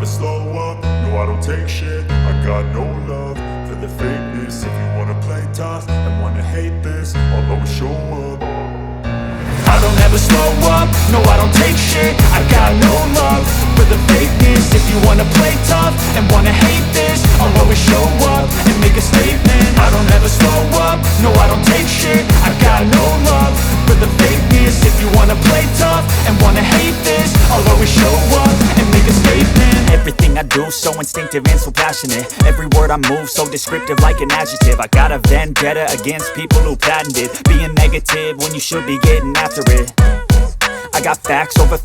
slow up, no I don't take shit. I got no love for the fakeness. If you wanna play tough and wanna hate this, I'll always show up. I don't ever slow up, no I don't take shit. I got no love for the fakeness. If you wanna play tough and wanna hate this, I'll always show up and make a statement. I don't ever slow up, no I don't take shit. I got no love for the fakeness. If you wanna play tough and wanna hate this, I'll always show up and make a statement. Everything I do so instinctive and so passionate. Every word I move so descriptive like an adjective. I got a vendetta against people who patented being negative when you should be getting after it. I got facts over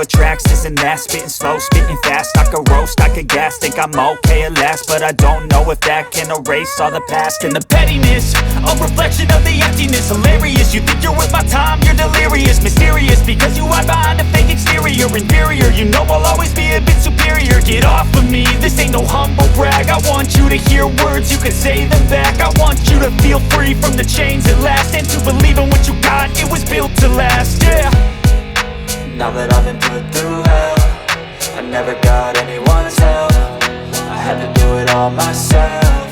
tracks, this and that. Spitting slow, spitting fast, I could roast, I could gas. Think I'm okay at last, but I don't know if that can erase all the past. And the pettiness, a reflection of the emptiness. Hilarious, you think you're worth my time, you're delirious. Mysterious, because you hide behind a fake exterior. Inferior, you know I'll always be a bit superior. Get off of me, this ain't no humble brag. I want you to hear words, you can say them back. I want you to feel free from the chains at last, and to believe in what you got, it was built to last, yeah. Now that I've been put through hell, I never got anyone's help. I had to do it all myself.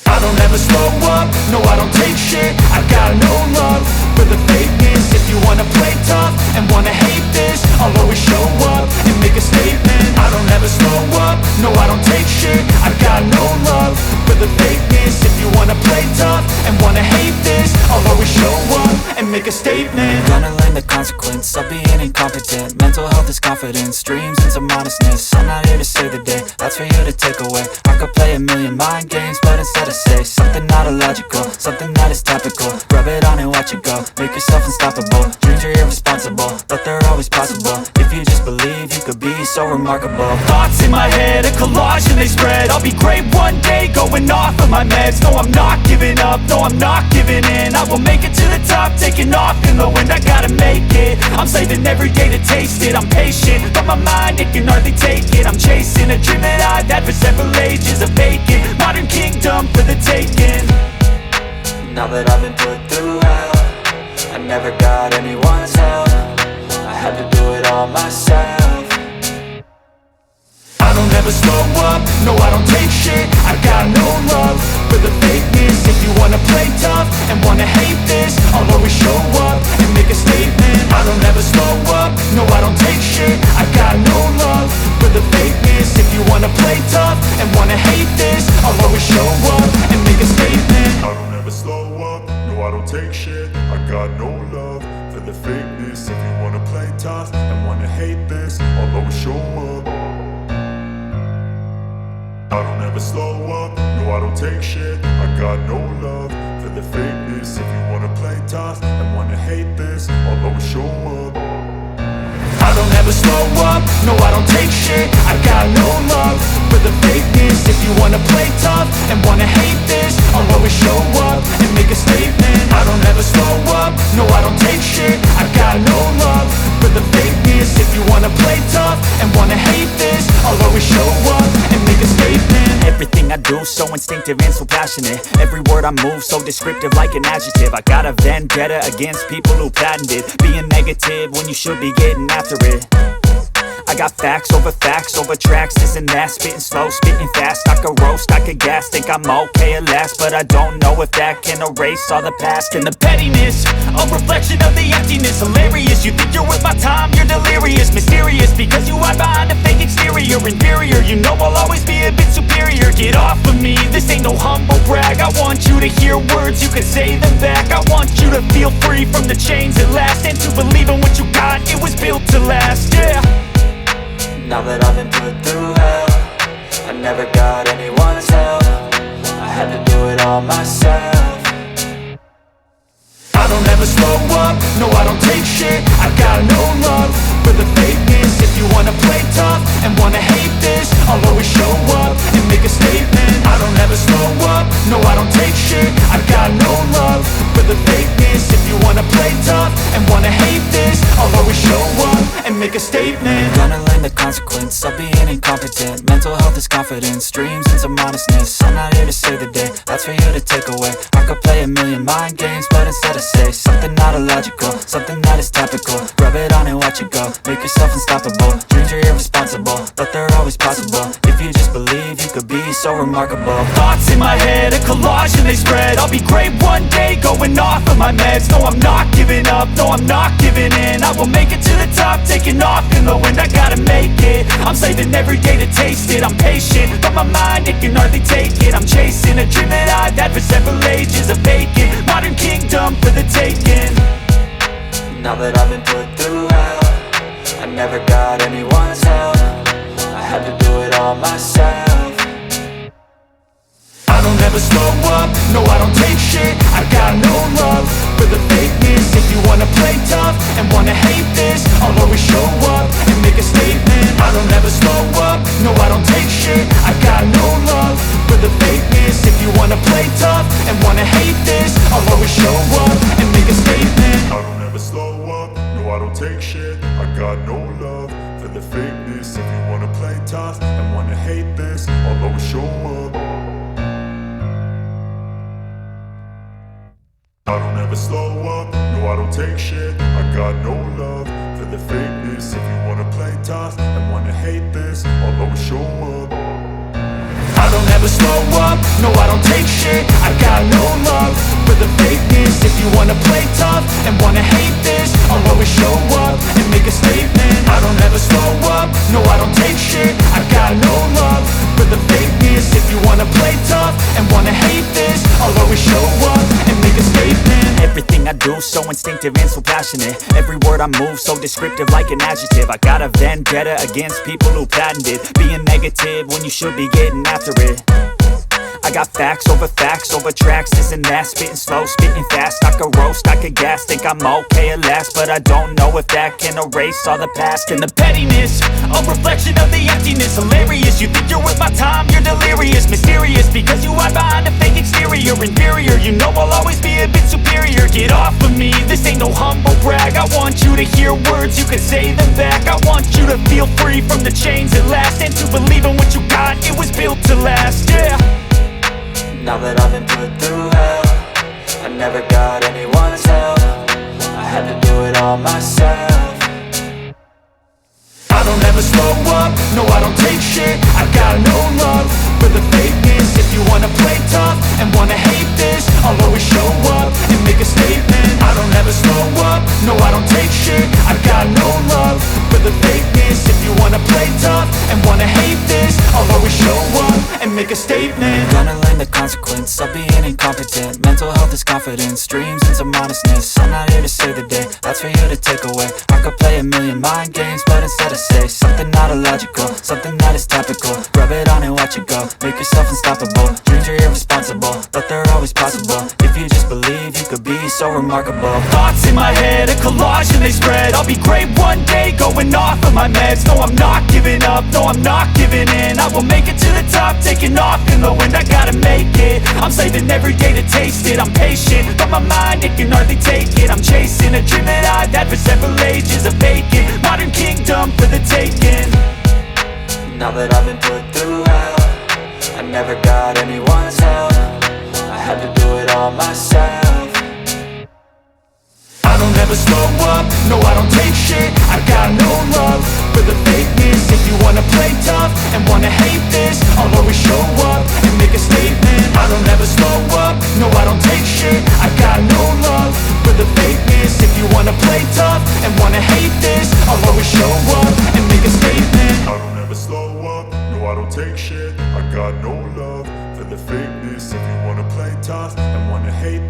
I don't ever slow up, no I don't take shit. I got no love for the fakeness. If you wanna play tough and wanna hate this, I'll always show up and make a statement. I don't ever slow up, no I don't take shit. I got no love for the fakeness. If you wanna play tough and wanna hate this, I'll always show up and make a statement. Gonna learn the consequence of being incompetent. Mental health is confidence, dreams into modestness. I'm not here to save the day, that's for you to take away. I could play a million mind games, but instead I say something not illogical, something that is topical. Rub it on and watch it go, make yourself unstoppable. Dreams are irresponsible, but they're always possible. If you just believe, you could be so remarkable. Thoughts in my head, a collage and they spread. I'll be great one day, going off of my meds. No, I'm not giving up, no, I'm not giving in. I will make it to the top, taking off in the wind. I gotta make it, I'm saving every day to taste it. I'm patient, but my mind, it can hardly take it. I'm chasing a dream that I've had for several ages. A vacant, modern kingdom for the taking. Now that I've been put through hell, I never got anyone's help. I had to do it all myself. I don't ever slow up, no I don't take shit. I got no love for the fakeness. If you wanna play tough and wanna hate this, I'll always show up and make a statement. I don't ever slow up, no I don't take shit. I got no love for the fakeness. If you wanna play tough and wanna hate this, I'll always show up and make a statement. I don't ever slow up, no I don't take shit. I got no love for the fakeness. If you wanna play tough and wanna hate this, I'll always show up. I don't ever slow up, no I don't take shit. I got no love for the fakeness. If you wanna play tough and wanna hate this, I'll always show up. I don't ever slow up, no I don't take shit. I got no love for the fakeness. If you wanna play tough and wanna hate this, I'll always show up and make a statement. I don't ever slow up, no I don't take shit. I got no love for the fakeness. If you wanna play tough and wanna hate this, I'll always show up and make a statement. Everything I do so instinctive and so passionate. Every word I move so descriptive like an adjective. I got a vendetta against people who patented being negative when you should be getting after it. I got facts over tracks, this and that. Spitting slow, spitting fast, I could roast, I could gas. Think I'm okay at last, but I don't know if that can erase all the past. And the pettiness, a reflection of the emptiness. Hilarious, you think you're worth my time, you're delirious. Mysterious, because you hide behind a fake exterior. Inferior, you know I'll always be a bit superior. Get off of me, this ain't no humble brag. I want you to hear words, you can say them back. I want you to feel free from the chains at last, and to believe in what you got, it was built to last, yeah. Now that I've been put through hell, I never got anyone's help. I had to do it all myself. I don't ever slow up, no I don't take shit. I got no love for the fakeness. If you wanna play tough and wanna hate this, I'll always show up and make a statement. I don't ever slow up, no I don't take shit. I got no love for the fakeness. If you wanna play tough and wanna hate this, I'll always show up and make a statement. Gonna learn the consequence of being incompetent. Mental health is confidence, dreams into modestness. I'm not here to save the day, that's for you to take away. I could play a million mind games, but instead I say something not illogical, something that is topical. Rub it on and watch it go, make yourself unstoppable. Dreams are irresponsible, irresponsible, but they're always possible. If you just believe, you could be so remarkable. Thoughts in my head, a collage and they spread. I'll be great one day, going off of my meds. No, I'm not giving up, no, I'm not giving in. I will make it to the top, taking off in the wind. I gotta make it, I'm saving every day to taste it. I'm patient, but my mind, it can hardly take it. I'm chasing a dream that I've had for several ages. A vacant, modern kingdom for the taking. Now that I've been put through hell, I never got anyone's help. I had to do it all myself. I don't ever slow up, no I don't take shit. I got no love for the fakeness. If you wanna play tough and wanna hate this, I'll always show up and make a statement. I don't ever slow up, no I don't take shit. I got no love for the fakeness. If you wanna play tough and wanna hate this, I'll always show up and make a statement. I don't ever slow up, no I don't take shit. I got no love for the fakeness. If you wanna play tough and wanna hate this, I'll always show up. I don't ever slow up, no I don't take shit. I got no love for the fakeness. If you wanna play tough and wanna hate this, I'll always show up. I don't ever slow up, no I don't take shit. I got no love for the fakeness. If you wanna play tough and wanna hate this, I'll always show up and make a statement. I don't ever slow up, no I don't take shit. I got no love for the fakeness. If you wanna play tough and wanna hate this, I'll always show up and make a statement. Everything I do so instinctive and so passionate. Every word I move so descriptive like an adjective. I got a vendetta against people who patented being negative when you should be getting after it. I got facts over tracks, this and that. Spitting slow, spitting fast. I could roast, I could gas. Think I'm okay at last, but I don't know if that can erase all the past. And the pettiness, a reflection of the emptiness. Hilarious, you think you're worth my time, you're delirious. Mysterious, because you hide behind a fake exterior. Inferior, you know I'll always be a bit superior. Get off of me, this ain't no humble brag. I want you to hear words, you can say them back. I want you to feel free from the chains at last, and to believe in what you got, it was built to last, yeah. Now that I've been put through hell, I never got anyone's help. I had to do it all myself. I don't ever slow up, no I don't take shit. I got no love for the fakeness. If you wanna play tough and wanna hate this, I'll always show up and make a statement. I don't ever slow up, no I don't take shit. I got no love for the fakeness. If you wanna play tough and wanna hate this, I'll always show up and make a statement. Gonna learn the consequence of being incompetent. Mental health is confidence, dreams and some honestness. I'm not here to save the day, that's for you to take away. I could play a million mind games, but instead I say something not illogical, something that is topical. Rub it on and watch it go, make yourself unstoppable. Dreams are irresponsible, but they're always possible. If you just believe, you could be so remarkable. Thoughts in my head, a collage and they spread. I'll be great one day, going off of my meds. No, I'm not giving up, no, I'm not giving in. I will make it to the top, taking off in the wind. I gotta make it, I'm saving every day to taste it. I'm patient, but my mind, it can hardly take it. I'm chasing a dream that I've had for several ages. A vacant, modern kingdom for the taking. Now that I've been put through hell, I never got anyone's help. I had to do it all myself. I don't ever slow up, no I don't take shit. I got no love for the fakeness. If you wanna play tough and wanna hate this, I'll always show up and make a statement. I don't ever slow up, no I don't take shit. I got no love for the fakeness. If you wanna play tough and wanna hate this, I'll always show up and make a statement. I don't ever slow up, no I don't take shit. I got no love for the fakeness. If you wanna play tough and wanna hate